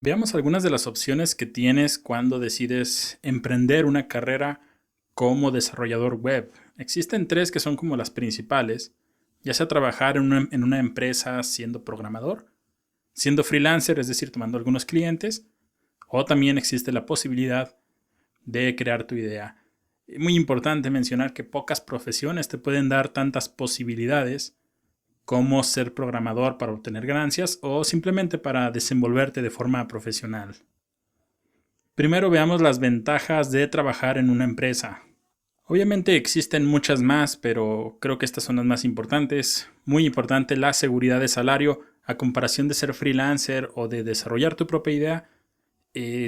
Veamos algunas de las opciones que tienes cuando decides emprender una carrera como desarrollador web. Existen tres que son como las principales, ya sea trabajar en una empresa siendo programador, siendo freelancer, es decir, tomando algunos clientes, o también existe la posibilidad de crear tu idea. Muy importante mencionar que pocas profesiones te pueden dar tantas posibilidades como ser programador para obtener ganancias o simplemente para desenvolverte de forma profesional. Primero veamos las ventajas de trabajar en una empresa. Obviamente existen muchas más, pero creo que estas son las más importantes. Muy importante la seguridad de salario a comparación de ser freelancer o de desarrollar tu propia idea.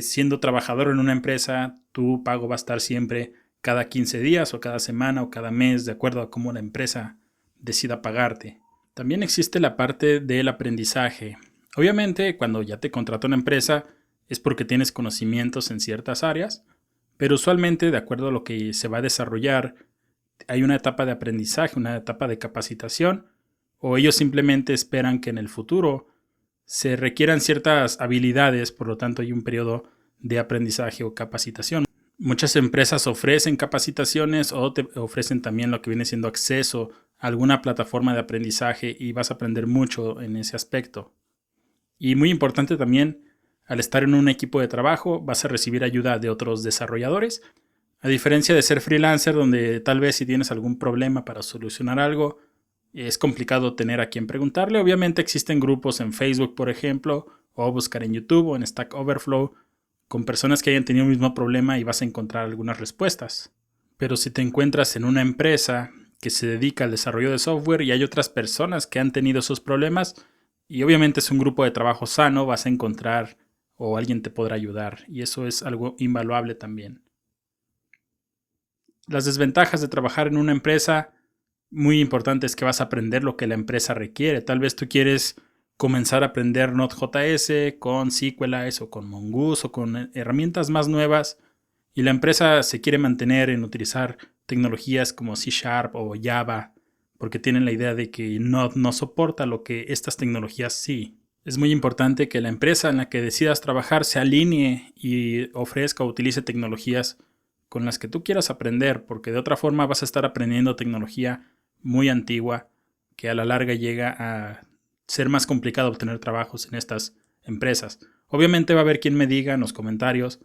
Siendo trabajador en una empresa, tu pago va a estar siempre cada 15 días o cada semana o cada mes, de acuerdo a cómo la empresa decida pagarte. También existe la parte del aprendizaje. Obviamente, cuando ya te contrata una empresa, es porque tienes conocimientos en ciertas áreas, pero usualmente, de acuerdo a lo que se va a desarrollar, hay una etapa de aprendizaje, una etapa de capacitación, o ellos simplemente esperan que en el futuro se requieran ciertas habilidades, por lo tanto hay un periodo de aprendizaje o capacitación. Muchas empresas ofrecen capacitaciones o te ofrecen también lo que viene siendo acceso a alguna plataforma de aprendizaje y vas a aprender mucho en ese aspecto. Y muy importante también, al estar en un equipo de trabajo vas a recibir ayuda de otros desarrolladores. A diferencia de ser freelancer, donde tal vez si tienes algún problema para solucionar algo, es complicado tener a quien preguntarle. Obviamente existen grupos en Facebook, por ejemplo, o buscar en YouTube o en Stack Overflow con personas que hayan tenido el mismo problema y vas a encontrar algunas respuestas. Pero si te encuentras en una empresa que se dedica al desarrollo de software y hay otras personas que han tenido esos problemas, y obviamente es un grupo de trabajo sano, vas a encontrar o alguien te podrá ayudar, y eso es algo invaluable también. Las desventajas de trabajar en una empresa, muy importante, es que vas a aprender lo que la empresa requiere. Tal vez tú quieres comenzar a aprender Node.js con SQLite o con Mongoose o con herramientas más nuevas y la empresa se quiere mantener en utilizar tecnologías como C Sharp o Java porque tienen la idea de que Node no soporta lo que estas tecnologías sí. Es muy importante que la empresa en la que decidas trabajar se alinee y ofrezca o utilice tecnologías con las que tú quieras aprender, porque de otra forma vas a estar aprendiendo tecnología muy antigua que a la larga llega a ser más complicado obtener trabajos en estas empresas. Obviamente va a haber quien me diga en los comentarios,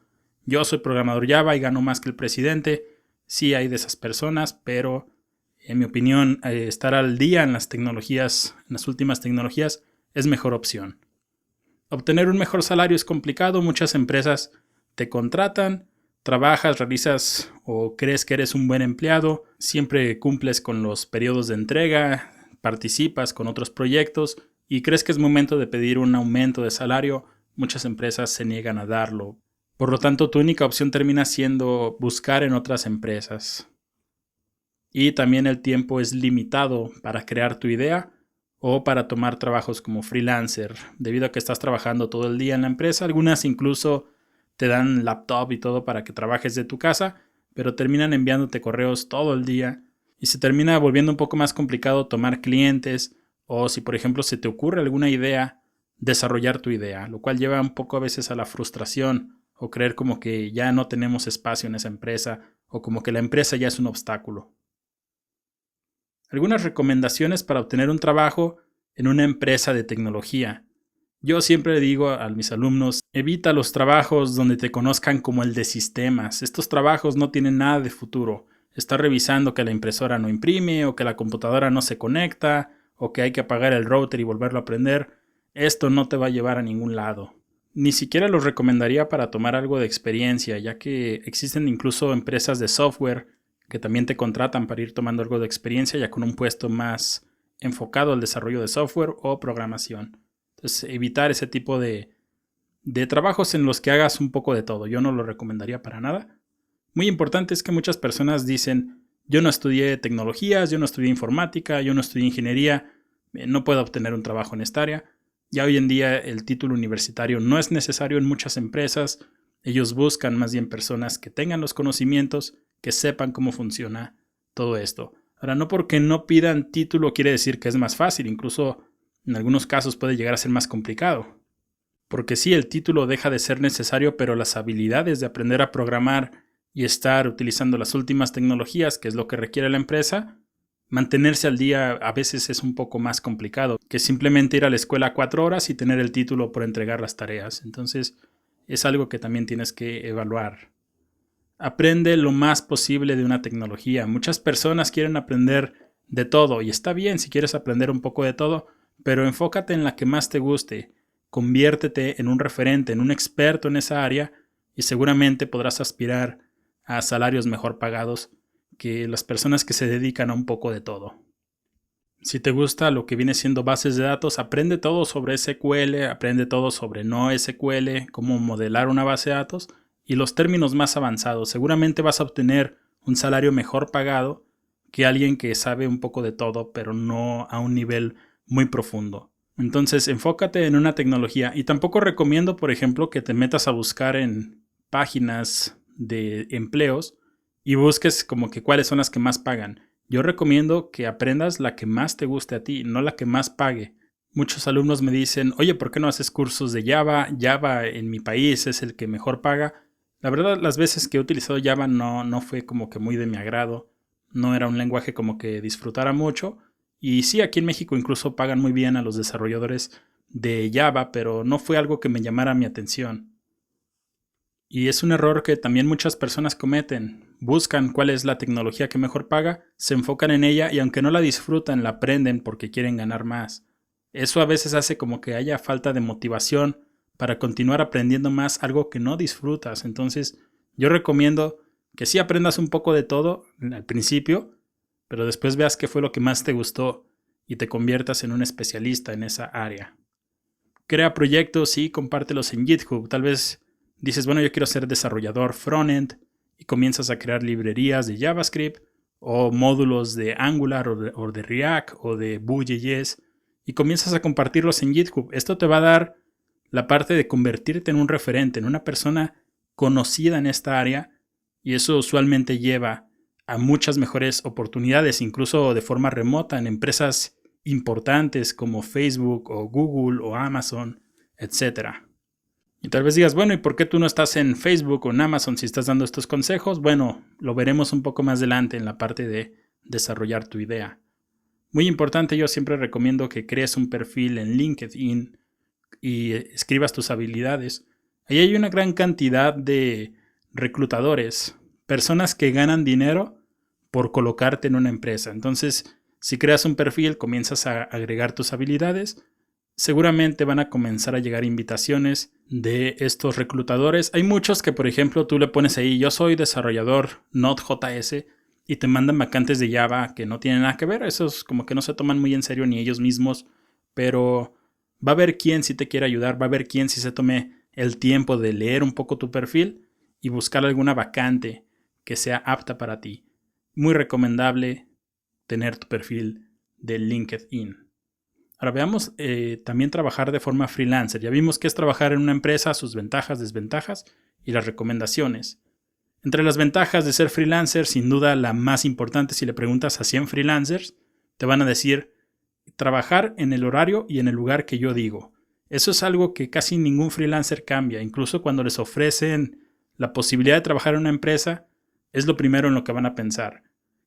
yo soy programador Java y gano más que el presidente. Sí hay de esas personas, pero en mi opinión estar al día en las tecnologías, en las últimas tecnologías, es mejor opción. Obtener un mejor salario es complicado, muchas empresas te contratan, trabajas, realizas o crees que eres un buen empleado, siempre cumples con los periodos de entrega, participas con otros proyectos y crees que es momento de pedir un aumento de salario, muchas empresas se niegan a darlo. Por lo tanto, tu única opción termina siendo buscar en otras empresas. Y también el tiempo es limitado para crear tu idea o para tomar trabajos como freelancer. Debido a que estás trabajando todo el día en la empresa, algunas incluso te dan laptop y todo para que trabajes de tu casa, pero terminan enviándote correos todo el día y se termina volviendo un poco más complicado tomar clientes o si por ejemplo se te ocurre alguna idea, desarrollar tu idea, lo cual lleva un poco a veces a la frustración o creer como que ya no tenemos espacio en esa empresa o como que la empresa ya es un obstáculo. Algunas recomendaciones para obtener un trabajo en una empresa de tecnología. Yo siempre digo a mis alumnos, evita los trabajos donde te conozcan como el de sistemas. Estos trabajos no tienen nada de futuro. Estar revisando que la impresora no imprime o que la computadora no se conecta o que hay que apagar el router y volverlo a prender. Esto no te va a llevar a ningún lado. Ni siquiera los recomendaría para tomar algo de experiencia, ya que existen incluso empresas de software que también te contratan para ir tomando algo de experiencia ya con un puesto más enfocado al desarrollo de software o programación. Entonces, evitar ese tipo de trabajos en los que hagas un poco de todo. Yo no lo recomendaría para nada. Muy importante es que muchas personas dicen, yo no estudié tecnologías, yo no estudié informática, yo no estudié ingeniería, no puedo obtener un trabajo en esta área. Ya hoy en día el título universitario no es necesario en muchas empresas. Ellos buscan más bien personas que tengan los conocimientos, que sepan cómo funciona todo esto. Ahora, no porque no pidan título quiere decir que es más fácil, incluso en algunos casos puede llegar a ser más complicado. Porque sí, el título deja de ser necesario, pero las habilidades de aprender a programar y estar utilizando las últimas tecnologías, que es lo que requiere la empresa, mantenerse al día a veces es un poco más complicado que simplemente ir a la escuela 4 horas y tener el título por entregar las tareas. Entonces, es algo que también tienes que evaluar. Aprende lo más posible de una tecnología. Muchas personas quieren aprender de todo y está bien si quieres aprender un poco de todo, pero enfócate en la que más te guste. Conviértete en un referente, en un experto en esa área y seguramente podrás aspirar a salarios mejor pagados que las personas que se dedican a un poco de todo. Si te gusta lo que viene siendo bases de datos, aprende todo sobre SQL, aprende todo sobre NoSQL, cómo modelar una base de datos y los términos más avanzados. Seguramente vas a obtener un salario mejor pagado que alguien que sabe un poco de todo, pero no a un nivel muy profundo. Entonces, enfócate en una tecnología y tampoco recomiendo, por ejemplo, que te metas a buscar en páginas de empleos y busques como que cuáles son las que más pagan. Yo recomiendo que aprendas la que más te guste a ti, no la que más pague. Muchos alumnos me dicen, oye, ¿por qué no haces cursos de Java? Java en mi país es el que mejor paga. La verdad, las veces que he utilizado Java no fue como que muy de mi agrado. No era un lenguaje como que disfrutara mucho. Y sí, aquí en México incluso pagan muy bien a los desarrolladores de Java, pero no fue algo que me llamara mi atención. Y es un error que también muchas personas cometen. Buscan cuál es la tecnología que mejor paga, se enfocan en ella y aunque no la disfrutan, la aprenden porque quieren ganar más. Eso a veces hace como que haya falta de motivación para continuar aprendiendo más algo que no disfrutas. Entonces, yo recomiendo que sí aprendas un poco de todo al principio, pero después veas qué fue lo que más te gustó y te conviertas en un especialista en esa área. Crea proyectos y compártelos en GitHub. Tal vez dices, bueno, yo quiero ser desarrollador frontend y comienzas a crear librerías de JavaScript o módulos de Angular o de React o de Vue.js y comienzas a compartirlos en GitHub. Esto te va a dar la parte de convertirte en un referente, en una persona conocida en esta área y eso usualmente lleva a muchas mejores oportunidades, incluso de forma remota en empresas importantes como Facebook o Google o Amazon, etc. Y tal vez digas, bueno, ¿y por qué tú no estás en Facebook o en Amazon si estás dando estos consejos? Bueno, lo veremos un poco más adelante en la parte de desarrollar tu idea. Muy importante, yo siempre recomiendo que crees un perfil en LinkedIn y escribas tus habilidades. Ahí hay una gran cantidad de reclutadores, personas que ganan dinero por colocarte en una empresa. Entonces, si creas un perfil, comienzas a agregar tus habilidades, seguramente van a comenzar a llegar invitaciones de estos reclutadores. Hay muchos que, por ejemplo, tú le pones ahí, yo soy desarrollador Node.js y te mandan vacantes de Java que no tienen nada que ver. Esos como que no se toman muy en serio ni ellos mismos, pero va a haber quien sí te quiera ayudar, va a haber quien sí se tome el tiempo de leer un poco tu perfil y buscar alguna vacante que sea apta para ti. Muy recomendable tener tu perfil de LinkedIn. Ahora veamos también trabajar de forma freelancer. Ya vimos qué es trabajar en una empresa, sus ventajas, desventajas y las recomendaciones. Entre las ventajas de ser freelancer, sin duda la más importante, si le preguntas a 100 freelancers, te van a decir trabajar en el horario y en el lugar que yo digo. Eso es algo que casi ningún freelancer cambia. Incluso cuando les ofrecen la posibilidad de trabajar en una empresa, es lo primero en lo que van a pensar.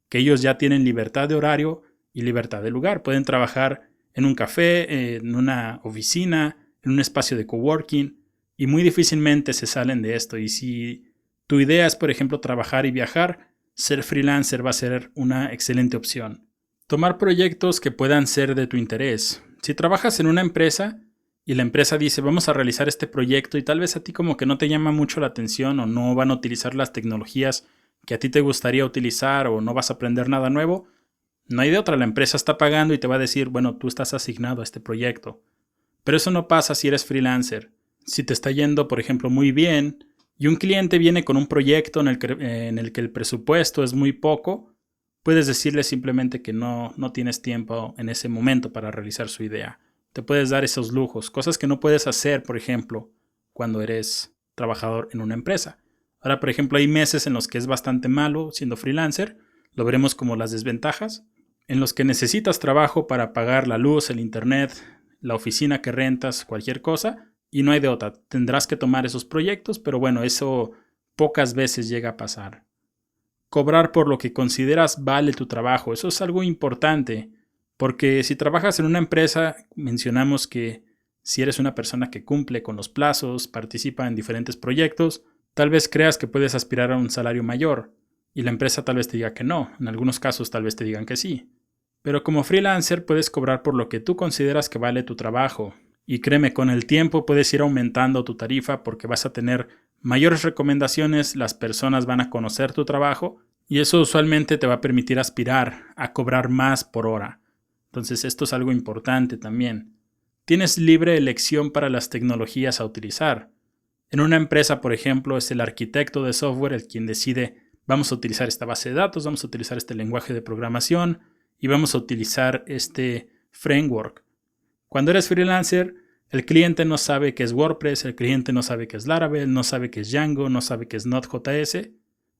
Que ellos ya tienen libertad de horario y libertad de lugar. Pueden trabajar en un café, en una oficina, en un espacio de coworking y muy difícilmente se salen de esto. Y si tu idea es, por ejemplo, trabajar y viajar, ser freelancer va a ser una excelente opción. Tomar proyectos que puedan ser de tu interés. Si trabajas en una empresa y la empresa dice vamos a realizar este proyecto y tal vez a ti como que no te llama mucho la atención o no van a utilizar las tecnologías que a ti te gustaría utilizar o no vas a aprender nada nuevo, no hay de otra, la empresa está pagando y te va a decir, bueno, tú estás asignado a este proyecto. Pero eso no pasa si eres freelancer. Si te está yendo, por ejemplo, muy bien y un cliente viene con un proyecto en el que el presupuesto es muy poco, puedes decirle simplemente que no tienes tiempo en ese momento para realizar su idea. Te puedes dar esos lujos, cosas que no puedes hacer, por ejemplo, cuando eres trabajador en una empresa. Ahora, por ejemplo, hay meses en los que es bastante malo siendo freelancer, lo veremos como las desventajas, en los que necesitas trabajo para pagar la luz, el internet, la oficina que rentas, cualquier cosa, y no hay de otra. Tendrás que tomar esos proyectos, pero bueno, eso pocas veces llega a pasar. Cobrar por lo que consideras vale tu trabajo. Eso es algo importante, porque si trabajas en una empresa, mencionamos que si eres una persona que cumple con los plazos, participa en diferentes proyectos, tal vez creas que puedes aspirar a un salario mayor, y la empresa tal vez te diga que no. En algunos casos tal vez te digan que sí. Pero como freelancer puedes cobrar por lo que tú consideras que vale tu trabajo. Y créeme, con el tiempo puedes ir aumentando tu tarifa porque vas a tener mayores recomendaciones, las personas van a conocer tu trabajo y eso usualmente te va a permitir aspirar a cobrar más por hora. Entonces esto es algo importante también. Tienes libre elección para las tecnologías a utilizar. En una empresa, por ejemplo, es el arquitecto de software el quien decide: vamos a utilizar esta base de datos, vamos a utilizar este lenguaje de programación y vamos a utilizar este framework. Cuando eres freelancer, el cliente no sabe qué es WordPress, el cliente no sabe qué es Laravel, no sabe qué es Django, no sabe qué es Node.js.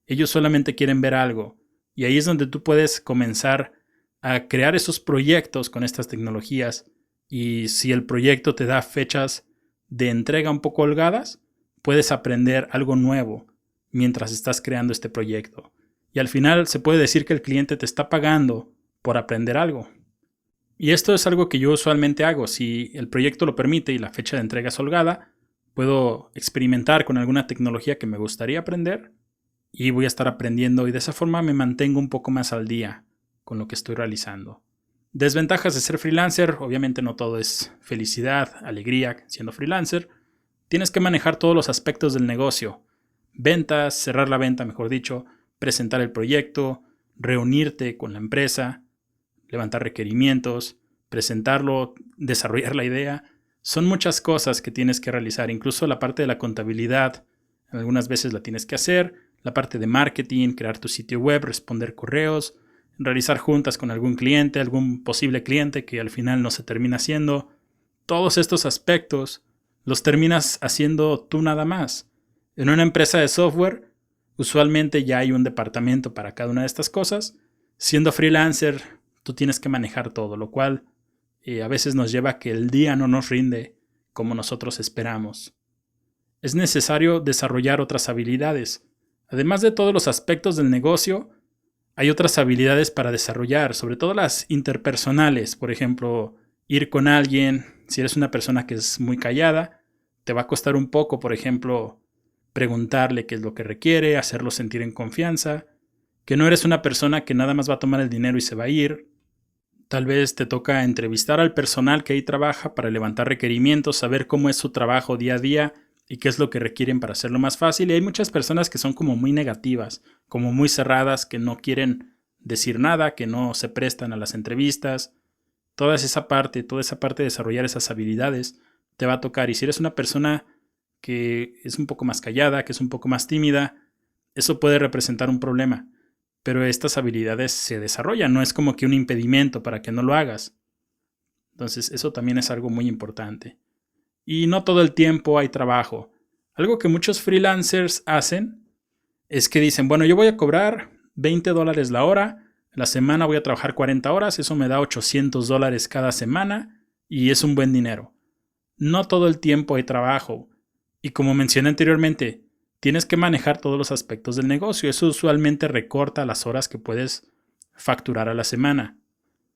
Ellos solamente quieren ver algo. Y ahí es donde tú puedes comenzar a crear esos proyectos con estas tecnologías. Y si el proyecto te da fechas de entrega un poco holgadas, puedes aprender algo nuevo mientras estás creando este proyecto. Y al final se puede decir que el cliente te está pagando por aprender algo. Y esto es algo que yo usualmente hago. Si el proyecto lo permite y la fecha de entrega es holgada, puedo experimentar con alguna tecnología que me gustaría aprender y voy a estar aprendiendo y de esa forma me mantengo un poco más al día con lo que estoy realizando. Desventajas de ser freelancer: obviamente no todo es felicidad, alegría siendo freelancer. Tienes que manejar todos los aspectos del negocio. Ventas, cerrar la venta, mejor dicho, presentar el proyecto, reunirte con la empresa, levantar requerimientos, presentarlo, desarrollar la idea. Son muchas cosas que tienes que realizar. Incluso la parte de la contabilidad, algunas veces la tienes que hacer. La parte de marketing, crear tu sitio web, responder correos, realizar juntas con algún cliente, algún posible cliente que al final no se termina haciendo. Todos estos aspectos los terminas haciendo tú nada más. En una empresa de software, usualmente ya hay un departamento para cada una de estas cosas. Siendo freelancer, tú tienes que manejar todo, lo cual a veces nos lleva a que el día no nos rinde como nosotros esperamos. Es necesario desarrollar otras habilidades. Además de todos los aspectos del negocio, hay otras habilidades para desarrollar, sobre todo las interpersonales. Por ejemplo, ir con alguien. Si eres una persona que es muy callada, te va a costar un poco, por ejemplo, preguntarle qué es lo que requiere, hacerlo sentir en confianza, que no eres una persona que nada más va a tomar el dinero y se va a ir. Tal vez te toca entrevistar al personal que ahí trabaja para levantar requerimientos, saber cómo es su trabajo día a día y qué es lo que requieren para hacerlo más fácil. Y hay muchas personas que son como muy negativas, como muy cerradas, que no quieren decir nada, que no se prestan a las entrevistas. Toda esa parte de desarrollar esas habilidades te va a tocar. Y si eres una persona que es un poco más callada, que es un poco más tímida, eso puede representar un problema. Pero estas habilidades se desarrollan, no es como que un impedimento para que no lo hagas. Entonces eso también es algo muy importante. Y no todo el tiempo hay trabajo. Algo que muchos freelancers hacen es que dicen: bueno, yo voy a cobrar $20 la hora, la semana voy a trabajar 40 horas, eso me da $800 cada semana y es un buen dinero. No todo el tiempo hay trabajo. Y como mencioné anteriormente, tienes que manejar todos los aspectos del negocio. Eso usualmente recorta las horas que puedes facturar a la semana.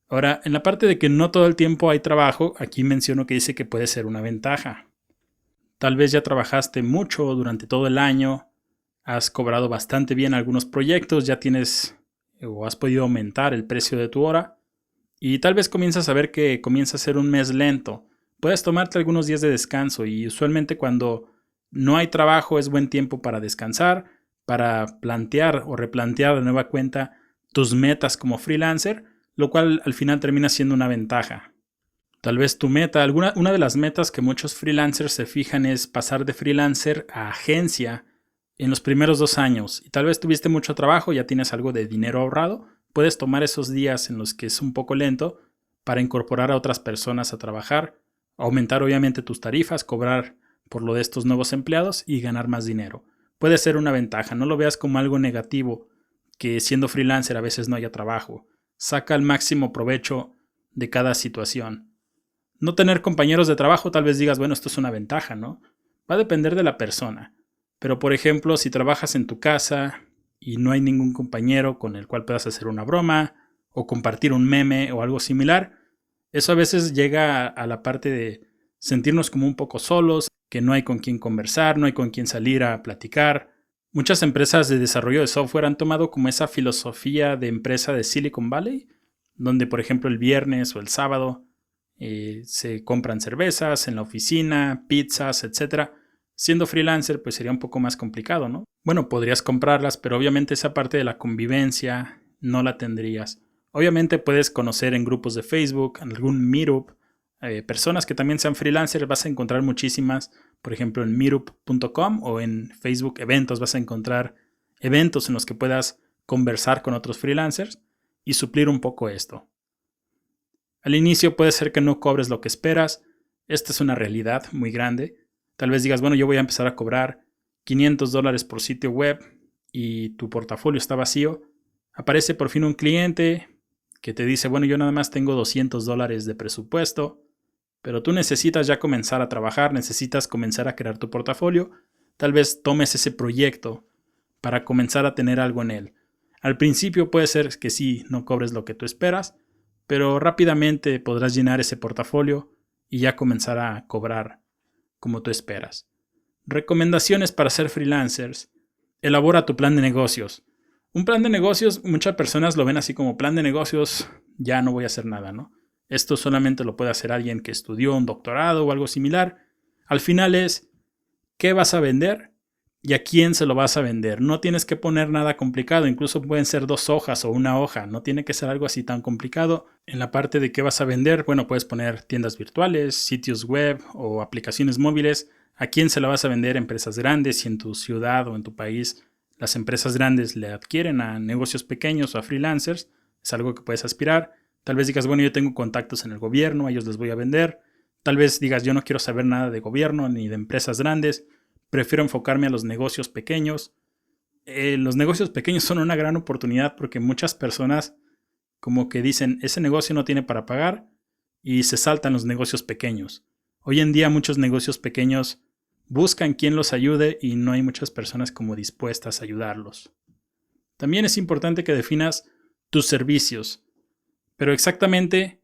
Ahora, en la parte de que no todo el tiempo hay trabajo, aquí menciono que dice que puede ser una ventaja. Tal vez ya trabajaste mucho durante todo el año, has cobrado bastante bien algunos proyectos, ya tienes o has podido aumentar el precio de tu hora y tal vez comienzas a ver que comienza a ser un mes lento. Puedes tomarte algunos días de descanso y usualmente cuando no hay trabajo es buen tiempo para descansar, para plantear o replantear de nueva cuenta tus metas como freelancer, lo cual al final termina siendo una ventaja. Tal vez tu meta, una de las metas que muchos freelancers se fijan es pasar de freelancer a agencia en los primeros 2 años. Y tal vez tuviste mucho trabajo, ya tienes algo de dinero ahorrado, puedes tomar esos días en los que es un poco lento para incorporar a otras personas a trabajar, aumentar obviamente tus tarifas, cobrar por lo de estos nuevos empleados y ganar más dinero. Puede ser una ventaja, no lo veas como algo negativo, que siendo freelancer a veces no haya trabajo. Saca el máximo provecho de cada situación. No tener compañeros de trabajo, tal vez digas, bueno, esto es una ventaja, ¿no? Va a depender de la persona. Pero, por ejemplo, si trabajas en tu casa y no hay ningún compañero con el cual puedas hacer una broma o compartir un meme o algo similar, eso a veces llega a la parte de sentirnos como un poco solos, que no hay con quién conversar, no hay con quién salir a platicar. Muchas empresas de desarrollo de software han tomado como esa filosofía de empresa de Silicon Valley, donde, por ejemplo, el viernes o el sábado se compran cervezas en la oficina, pizzas, etcétera. Siendo freelancer, pues sería un poco más complicado, ¿no? Bueno, podrías comprarlas, pero obviamente esa parte de la convivencia no la tendrías. Obviamente puedes conocer en grupos de Facebook, en algún Meetup, personas que también sean freelancers, vas a encontrar muchísimas, por ejemplo en meetup.com o en Facebook eventos, vas a encontrar eventos en los que puedas conversar con otros freelancers y suplir un poco esto. Al inicio puede ser que no cobres lo que esperas, esta es una realidad muy grande. Tal vez digas, bueno, yo voy a empezar a cobrar $500 por sitio web y tu portafolio está vacío. Aparece por fin un cliente que te dice, bueno, yo nada más tengo $200 de presupuesto, pero tú necesitas ya comenzar a trabajar, necesitas comenzar a crear tu portafolio. Tal vez tomes ese proyecto para comenzar a tener algo en él. Al principio puede ser que sí, no cobres lo que tú esperas, pero rápidamente podrás llenar ese portafolio y ya comenzar a cobrar como tú esperas. Recomendaciones para ser freelancers. Elabora tu plan de negocios. Un plan de negocios, muchas personas lo ven así como plan de negocios, ya no voy a hacer nada, ¿no? Esto solamente lo puede hacer alguien que estudió un doctorado o algo similar. Al final es, ¿qué vas a vender? ¿Y a quién se lo vas a vender? No tienes que poner nada complicado, incluso pueden ser 2 hojas o una hoja, no tiene que ser algo así tan complicado. En la parte de qué vas a vender, bueno, puedes poner tiendas virtuales, sitios web o aplicaciones móviles. ¿A quién se la vas a vender? Empresas grandes, si en tu ciudad o en tu país las empresas grandes le adquieren a negocios pequeños o a freelancers, es algo que puedes aspirar. Tal vez digas, bueno, yo tengo contactos en el gobierno, a ellos les voy a vender. Tal vez digas, yo no quiero saber nada de gobierno ni de empresas grandes, prefiero enfocarme a los negocios pequeños. Los negocios pequeños son una gran oportunidad porque muchas personas como que dicen, ese negocio no tiene para pagar y se saltan los negocios pequeños. Hoy en día muchos negocios pequeños buscan quien los ayude y no hay muchas personas como dispuestas a ayudarlos. También es importante que definas tus servicios, pero exactamente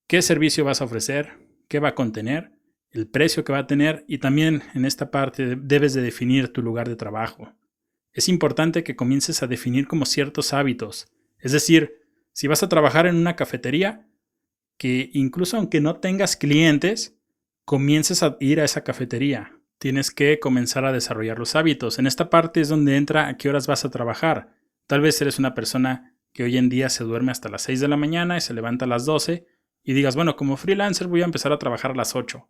qué servicio vas a ofrecer, qué va a contener, el precio que va a tener y también en esta parte debes de definir tu lugar de trabajo. Es importante que comiences a definir como ciertos hábitos, es decir, si vas a trabajar en una cafetería, que incluso aunque no tengas clientes, comiences a ir a esa cafetería. Tienes que comenzar a desarrollar los hábitos. En esta parte es donde entra a qué horas vas a trabajar. Tal vez eres una persona que hoy en día se duerme hasta las 6 de la mañana y se levanta a las 12 y digas, bueno, como freelancer voy a empezar a trabajar a las 8.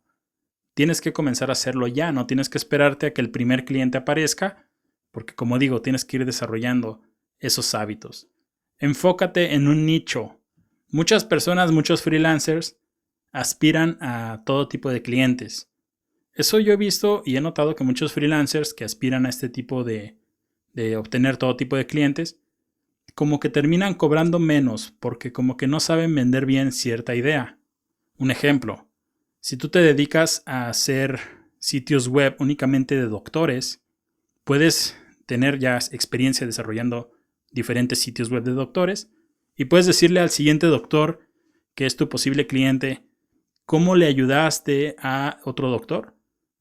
Tienes que comenzar a hacerlo ya, no tienes que esperarte a que el primer cliente aparezca, porque como digo, tienes que ir desarrollando esos hábitos. Enfócate en un nicho. Muchas personas, muchos freelancers aspiran a todo tipo de clientes. Eso yo he visto y he notado que muchos freelancers que aspiran a este tipo de obtener todo tipo de clientes, como que terminan cobrando menos porque como que no saben vender bien cierta idea. Un ejemplo, si tú te dedicas a hacer sitios web únicamente de doctores, puedes tener ya experiencia desarrollando diferentes sitios web de doctores y puedes decirle al siguiente doctor que es tu posible cliente cómo le ayudaste a otro doctor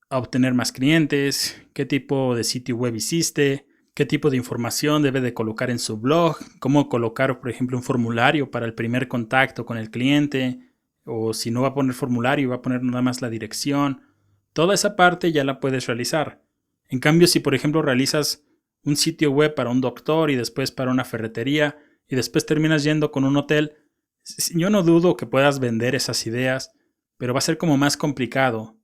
a obtener más clientes, qué tipo de sitio web hiciste, qué tipo de información debe de colocar en su blog, cómo colocar, por ejemplo, un formulario para el primer contacto con el cliente, o si no va a poner formulario, va a poner nada más la dirección. Toda esa parte ya la puedes realizar. En cambio, si por ejemplo realizas un sitio web para un doctor y después para una ferretería y después terminas yendo con un hotel, yo no dudo que puedas vender esas ideas, pero va a ser como más complicado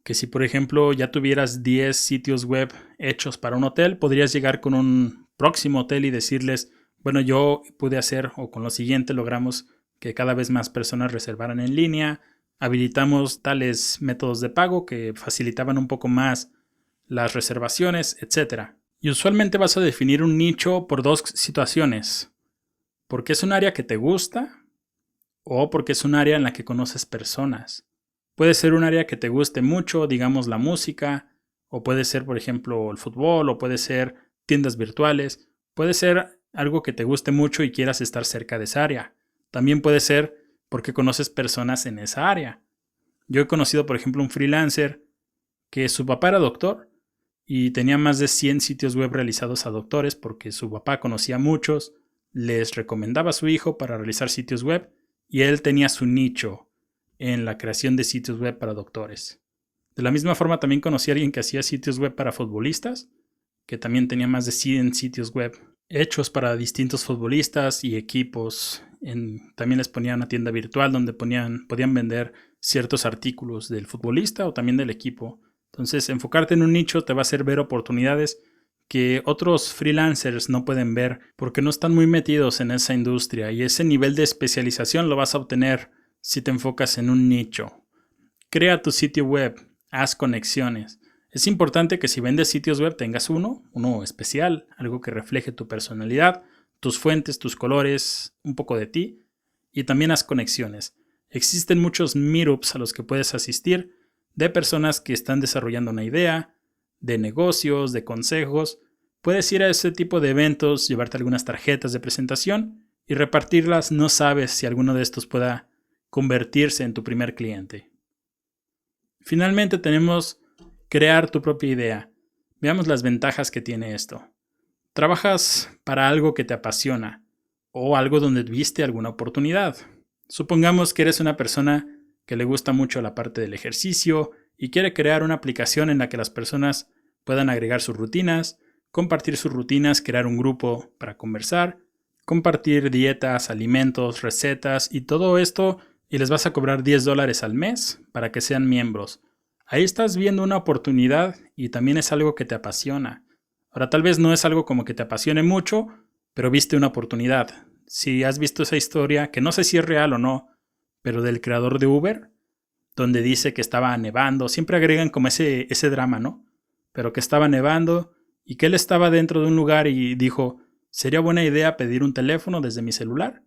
que si por ejemplo ya tuvieras 10 sitios web hechos para un hotel, podrías llegar con un próximo hotel y decirles, bueno, yo pude hacer o con lo siguiente logramos que cada vez más personas reservaran en línea, habilitamos tales métodos de pago que facilitaban un poco más las reservaciones, etc. Y usualmente vas a definir un nicho por 2 situaciones, porque es un área que te gusta o porque es un área en la que conoces personas. Puede ser un área que te guste mucho, digamos la música, o puede ser, por ejemplo, el fútbol, o puede ser tiendas virtuales, puede ser algo que te guste mucho y quieras estar cerca de esa área. También puede ser porque conoces personas en esa área. Yo he conocido, por ejemplo, un freelancer que su papá era doctor y tenía más de 100 sitios web realizados a doctores porque su papá conocía a muchos, les recomendaba a su hijo para realizar sitios web y él tenía su nicho en la creación de sitios web para doctores. De la misma forma también conocí a alguien que hacía sitios web para futbolistas, que también tenía más de 100 sitios web hechos para distintos futbolistas y equipos. También les ponía una tienda virtual donde podían vender ciertos artículos del futbolista o también del equipo. Entonces, enfocarte en un nicho te va a hacer ver oportunidades que otros freelancers no pueden ver porque no están muy metidos en esa industria, y ese nivel de especialización lo vas a obtener si te enfocas en un nicho. Crea tu sitio web, haz conexiones. Es importante que si vendes sitios web tengas uno especial, algo que refleje tu personalidad, tus fuentes, tus colores, un poco de ti, y también haz conexiones. Existen muchos meetups a los que puedes asistir de personas que están desarrollando una idea, de negocios, de consejos. Puedes ir a ese tipo de eventos, llevarte algunas tarjetas de presentación y repartirlas. No sabes si alguno de estos pueda convertirse en tu primer cliente. Finalmente tenemos crear tu propia idea. Veamos las ventajas que tiene esto. Trabajas para algo que te apasiona o algo donde viste alguna oportunidad. Supongamos que eres una persona que le gusta mucho la parte del ejercicio y quiere crear una aplicación en la que las personas puedan agregar sus rutinas, compartir sus rutinas, crear un grupo para conversar, compartir dietas, alimentos, recetas y todo esto, y les vas a cobrar $10 al mes para que sean miembros. Ahí estás viendo una oportunidad y también es algo que te apasiona. Ahora, tal vez no es algo como que te apasione mucho, pero viste una oportunidad. Si has visto esa historia, que no sé si es real o no, pero del creador de Uber, donde dice que estaba nevando, siempre agregan como ese drama, ¿no? Pero que estaba nevando y que él estaba dentro de un lugar y dijo, sería buena idea pedir un teléfono desde mi celular.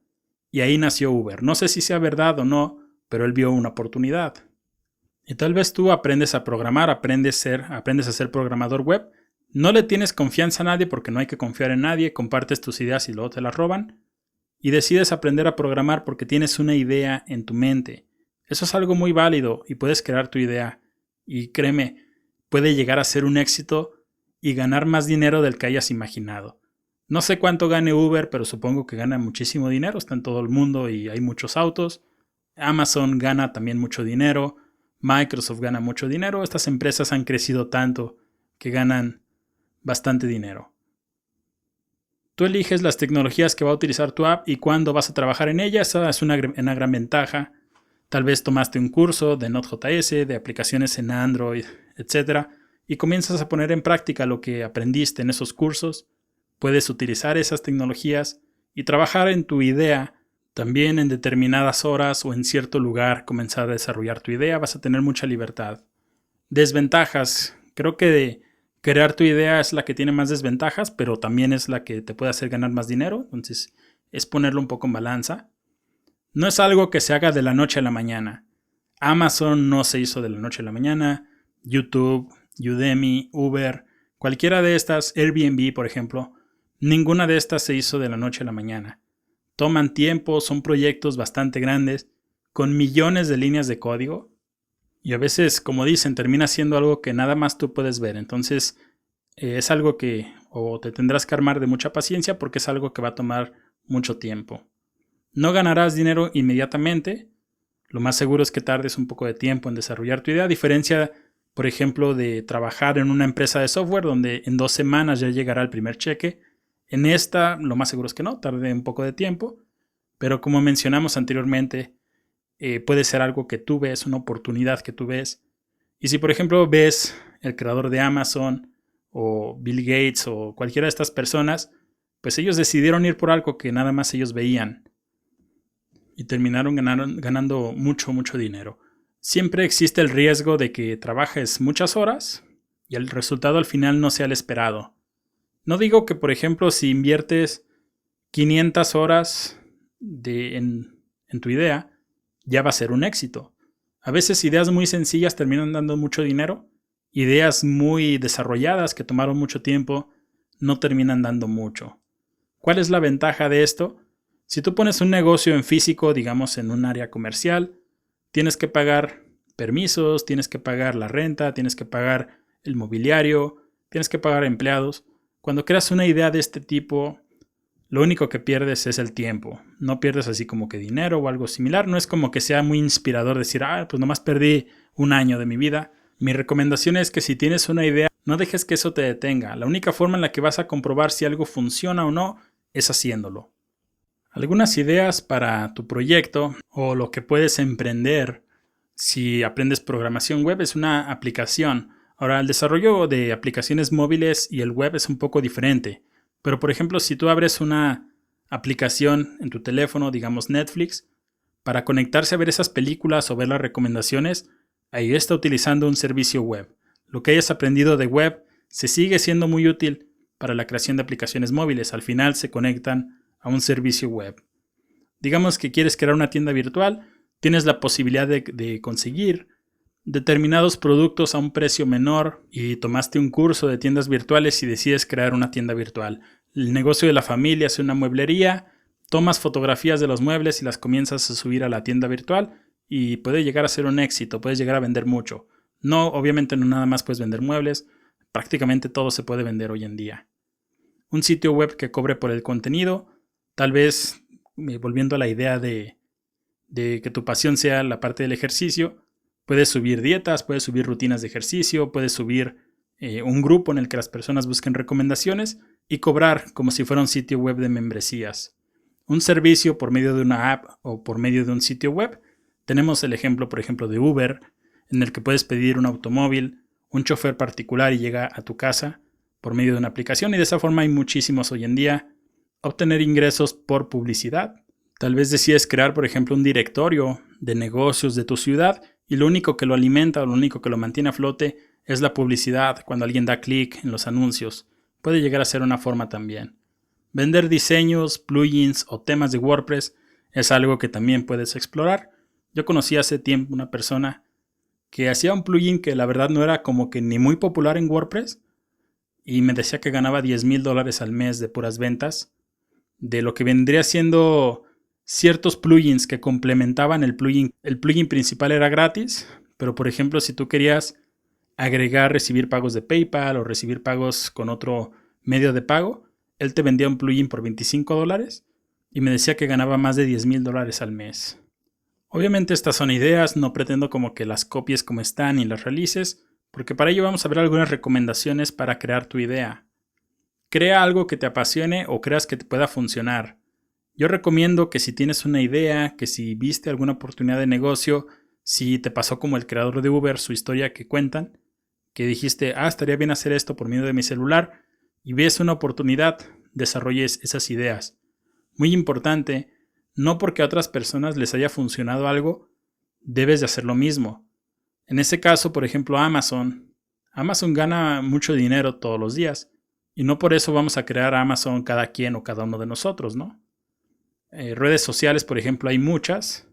Y ahí nació Uber. No sé si sea verdad o no, pero él vio una oportunidad. Y tal vez tú aprendes a programar, aprendes a ser programador web. No le tienes confianza a nadie porque no hay que confiar en nadie, compartes tus ideas y luego te las roban. Y decides aprender a programar porque tienes una idea en tu mente. Eso es algo muy válido y puedes crear tu idea. Y créeme, puede llegar a ser un éxito y ganar más dinero del que hayas imaginado. No sé cuánto gane Uber, pero supongo que gana muchísimo dinero. Está en todo el mundo y hay muchos autos. Amazon gana también mucho dinero. Microsoft gana mucho dinero. Estas empresas han crecido tanto que ganan bastante dinero. Tú eliges las tecnologías que va a utilizar tu app y cuándo vas a trabajar en ellas. Esa es una gran ventaja. Tal vez tomaste un curso de Node.js, de aplicaciones en Android, etc. Y comienzas a poner en práctica lo que aprendiste en esos cursos. Puedes utilizar esas tecnologías y trabajar en tu idea. También en determinadas horas o en cierto lugar comenzar a desarrollar tu idea. Vas a tener mucha libertad. Desventajas. Creo que crear tu idea es la que tiene más desventajas, pero también es la que te puede hacer ganar más dinero. Entonces es ponerlo un poco en balanza. No es algo que se haga de la noche a la mañana. Amazon no se hizo de la noche a la mañana. YouTube, Udemy, Uber, cualquiera de estas, Airbnb por ejemplo, ninguna de estas se hizo de la noche a la mañana. Toman tiempo, son proyectos bastante grandes, con millones de líneas de código. Y a veces, como dicen, termina siendo algo que nada más tú puedes ver. Entonces, es algo que o te tendrás que armar de mucha paciencia porque es algo que va a tomar mucho tiempo. No ganarás dinero inmediatamente. Lo más seguro es que tardes un poco de tiempo en desarrollar tu idea. A diferencia, por ejemplo, de trabajar en una empresa de software donde en 2 semanas ya llegará el primer cheque. En esta, lo más seguro es que no, tarde un poco de tiempo. Pero como mencionamos anteriormente, puede ser algo que tú ves, una oportunidad que tú ves. Y si por ejemplo ves el creador de Amazon o Bill Gates o cualquiera de estas personas, pues ellos decidieron ir por algo que nada más ellos veían y terminaron ganando mucho dinero. Siempre existe el riesgo de que trabajes muchas horas y el resultado al final no sea el esperado. No digo que por ejemplo si inviertes 500 horas en en tu idea, ya va a ser un éxito. A veces ideas muy sencillas terminan dando mucho dinero. Ideas muy desarrolladas que tomaron mucho tiempo no terminan dando mucho. ¿Cuál es la ventaja de esto? Si tú pones un negocio en físico, digamos en un área comercial, tienes que pagar permisos, tienes que pagar la renta, tienes que pagar el mobiliario, tienes que pagar empleados. Cuando creas una idea de este tipo, lo único que pierdes es el tiempo. No pierdes así como que dinero o algo similar. No es como que sea muy inspirador decir, pues nomás perdí un año de mi vida. Mi recomendación es que si tienes una idea, no dejes que eso te detenga. La única forma en la que vas a comprobar si algo funciona o no es haciéndolo. Algunas ideas para tu proyecto o lo que puedes emprender si aprendes programación web es una aplicación. Ahora, el desarrollo de aplicaciones móviles y el web es un poco diferente. Pero, por ejemplo, si tú abres una aplicación en tu teléfono, digamos Netflix, para conectarse a ver esas películas o ver las recomendaciones, ahí está utilizando un servicio web. Lo que hayas aprendido de web se sigue siendo muy útil para la creación de aplicaciones móviles. Al final se conectan a un servicio web. Digamos que quieres crear una tienda virtual, tienes la posibilidad de conseguir determinados productos a un precio menor y tomaste un curso de tiendas virtuales y decides crear una tienda virtual. El negocio de la familia es una mueblería, tomas fotografías de los muebles y las comienzas a subir a la tienda virtual y puede llegar a ser un éxito, puedes llegar a vender mucho. No, obviamente no nada más puedes vender muebles, prácticamente todo se puede vender hoy en día. Un sitio web que cobre por el contenido, tal vez volviendo a la idea de que tu pasión sea la parte del ejercicio, puedes subir dietas, puedes subir rutinas de ejercicio, puedes subir un grupo en el que las personas busquen recomendaciones y cobrar como si fuera un sitio web de membresías. Un servicio por medio de una app o por medio de un sitio web. Tenemos el ejemplo, por ejemplo, de Uber, en el que puedes pedir un automóvil, un chofer particular y llega a tu casa por medio de una aplicación, y de esa forma hay muchísimos hoy en día. Obtener ingresos por publicidad. Tal vez decides crear, por ejemplo, un directorio de negocios de tu ciudad y lo único que lo alimenta o lo único que lo mantiene a flote es la publicidad cuando alguien da clic en los anuncios. Puede llegar a ser una forma también. Vender diseños, plugins o temas de WordPress es algo que también puedes explorar. Yo conocí hace tiempo una persona que hacía un plugin que la verdad no era como que ni muy popular en WordPress y me decía que ganaba $10,000 al mes de puras ventas, de lo que vendría siendo ciertos plugins que complementaban el plugin. El plugin principal era gratis, pero por ejemplo si tú querías agregar recibir pagos de PayPal o recibir pagos con otro medio de pago, él te vendía un plugin por $25 y me decía que ganaba más de $10,000 al mes. Obviamente estas son ideas, no pretendo como que las copies como están y las realices, porque para ello vamos a ver algunas recomendaciones para crear tu idea. Crea algo que te apasione o creas que te pueda funcionar. Yo recomiendo que si tienes una idea, que si viste alguna oportunidad de negocio, si te pasó como el creador de Uber, su historia que cuentan, que dijiste, estaría bien hacer esto por medio de mi celular, y ves una oportunidad, desarrolles esas ideas. Muy importante, no porque a otras personas les haya funcionado algo, debes de hacer lo mismo. En ese caso, por ejemplo, Amazon gana mucho dinero todos los días, y no por eso vamos a crear Amazon cada quien o cada uno de nosotros, ¿no? Redes sociales, por ejemplo, hay muchas,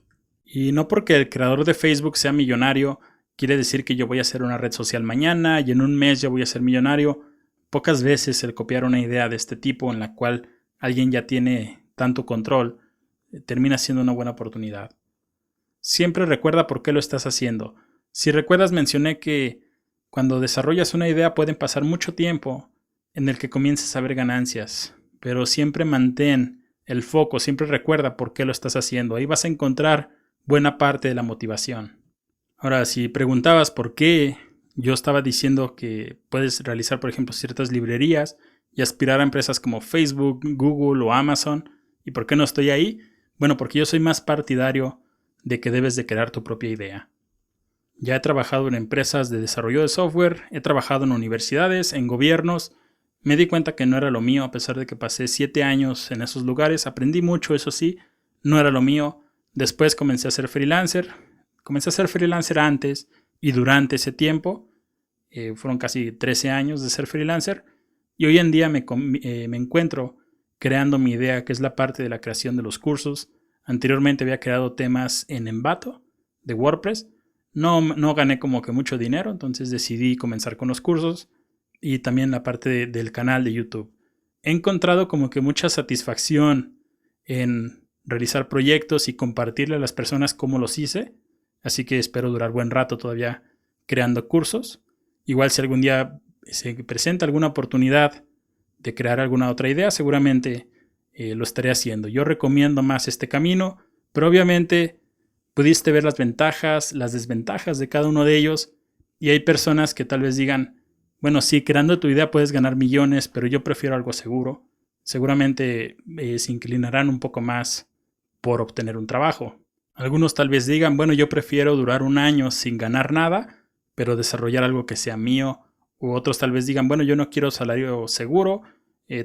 y no porque el creador de Facebook sea millonario, quiere decir que yo voy a hacer una red social mañana y en un mes ya voy a ser millonario. Pocas veces el copiar una idea de este tipo en la cual alguien ya tiene tanto control termina siendo una buena oportunidad. Siempre recuerda por qué lo estás haciendo. Si recuerdas, mencioné que cuando desarrollas una idea pueden pasar mucho tiempo en el que comiences a ver ganancias, pero siempre mantén el foco, siempre recuerda por qué lo estás haciendo. Ahí vas a encontrar buena parte de la motivación. Ahora, si preguntabas por qué yo estaba diciendo que puedes realizar, por ejemplo, ciertas librerías y aspirar a empresas como Facebook, Google o Amazon, ¿y por qué no estoy ahí? Bueno, porque yo soy más partidario de que debes de crear tu propia idea. Ya he trabajado en empresas de desarrollo de software, he trabajado en universidades, en gobiernos. Me di cuenta que no era lo mío, a pesar de que pasé 7 años en esos lugares. Aprendí mucho, eso sí, no era lo mío. Después comencé a ser freelancer. Comencé a ser freelancer antes y durante ese tiempo. Fueron casi 13 años de ser freelancer. Y hoy en día me encuentro creando mi idea, que es la parte de la creación de los cursos. Anteriormente había creado temas en Envato de WordPress. No gané como que mucho dinero, entonces decidí comenzar con los cursos y también la parte del canal de YouTube. He encontrado como que mucha satisfacción en realizar proyectos y compartirle a las personas cómo los hice. Así que espero durar buen rato todavía creando cursos. Igual si algún día se presenta alguna oportunidad de crear alguna otra idea, seguramente lo estaré haciendo. Yo recomiendo más este camino, pero obviamente pudiste ver las ventajas, las desventajas de cada uno de ellos, y hay personas que tal vez digan, bueno, sí, creando tu idea puedes ganar millones, pero yo prefiero algo seguro. Seguramente se inclinarán un poco más por obtener un trabajo. Algunos tal vez digan, bueno, yo prefiero durar un año sin ganar nada, pero desarrollar algo que sea mío. U otros tal vez digan, bueno, yo no quiero salario seguro,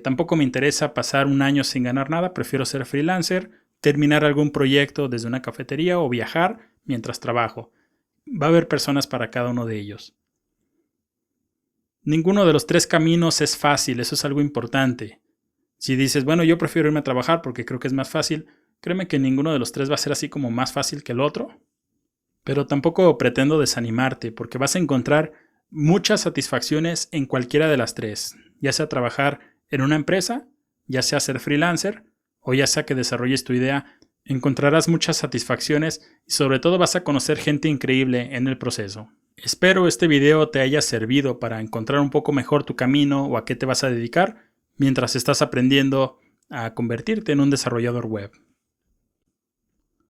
tampoco me interesa pasar un año sin ganar nada, prefiero ser freelancer, terminar algún proyecto desde una cafetería o viajar mientras trabajo. Va a haber personas para cada uno de ellos. Ninguno de los tres caminos es fácil, eso es algo importante. Si dices, bueno, yo prefiero irme a trabajar porque creo que es más fácil, créeme que ninguno de los tres va a ser así como más fácil que el otro. Pero tampoco pretendo desanimarte porque vas a encontrar muchas satisfacciones en cualquiera de las tres, ya sea trabajar en una empresa, ya sea ser freelancer o ya sea que desarrolles tu idea, encontrarás muchas satisfacciones y sobre todo vas a conocer gente increíble en el proceso. Espero este video te haya servido para encontrar un poco mejor tu camino o a qué te vas a dedicar mientras estás aprendiendo a convertirte en un desarrollador web.